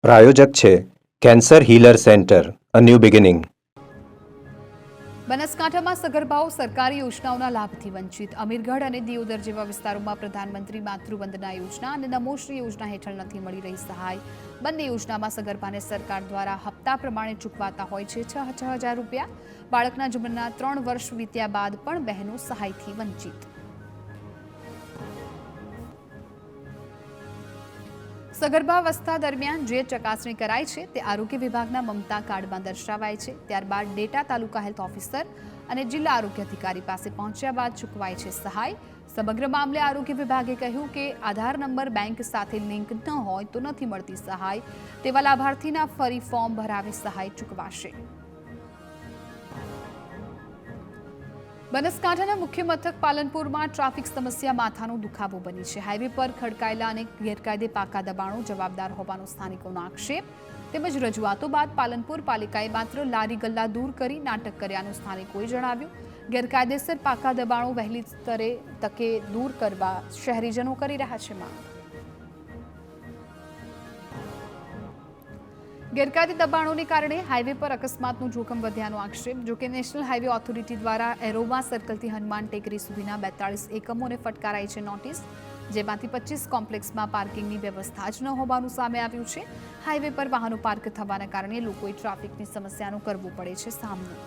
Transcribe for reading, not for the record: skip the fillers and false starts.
પ્રાયોજક છે cancer healer centre, a new beginning. બનાસકાંઠામાં સગર્ભાઓ સરકારી યોજનાઓના લાભથી વંચિત. અમીરગઢ અને દિયોદર જેવા વિસ્તારોમાં પ્રધાનમંત્રી માતૃવંદના યોજના અને નમોશ્રી યોજના હેઠળ નથી મળી રહી સહાય. બંને યોજનામાં સગર્ભાને સરકાર દ્વારા હપ્તા પ્રમાણે ચૂકવાતા હોય છે 6,000 રૂપિયા. બાળકના જન્મના 3 વર્ષ વીત્યા બાદ પણ બહેનો સહાયથી વંચિત. સગર્ભાવસ્થા દરમિયાન જે ચકાસણી કરાય છે તે આરોગ્ય વિભાગના મમતા કાર્ડમાં દર્શાવાય છે. ત્યારબાદ ડેટા તાલુકા હેલ્થ ઓફિસર અને જિલ્લા આરોગ્ય અધિકારી પાસે પહોંચ્યા બાદ ચૂકવાય છે સહાય. સમગ્ર મામલે આરોગ્ય વિભાગે કહ્યું કે આધાર નંબર બેંક સાથે લિંક ન હોય તો નથી મળતી સહાય. તેવા લાભાર્થીના ફરી ફોર્મ ભરાવી સહાય ચૂકવાશે. બનાસકાંઠાના મુખ્ય મથક પાલનપુરમાં ટ્રાફિક સમસ્યા માથાનો દુખાવો બની છે. હાઈવે પર ખડકાયેલા અને ગેરકાયદે પાકા દબાણો જવાબદાર હોવાનો સ્થાનિકોનો આક્ષેપ. તેમજ રજૂઆતો બાદ પાલનપુર પાલિકાએ માત્ર લારી ગલ્લા દૂર કરી નાટક કર્યાનું સ્થાનિકોએ જણાવ્યું. ગેરકાયદેસર પાકા દબાણો વહેલી તકે દૂર કરવા શહેરીજનો કરી રહ્યા છે માંગ. ગેરકાયદે દબાણોને કારણે હાઈવે પર અકસ્માતનું જોખમ વધ્યાનો આક્ષેપ. જોકે નેશનલ હાઈવે ઓથોરિટી દ્વારા એરોમા સર્કલથી હનુમાન ટેકરી સુધીના 42 એકમોને ફટકારાઈ છે નોટિસ, જેમાંથી 25 કોમ્પ્લેક્સમાં પાર્કિંગની વ્યવસ્થા જ ન હોવાનું સામે આવ્યું છે. હાઈવે પર વાહનો પાર્ક થવાના કારણે લોકોએ ટ્રાફિકની સમસ્યાનો કરવો પડે છે સામનો.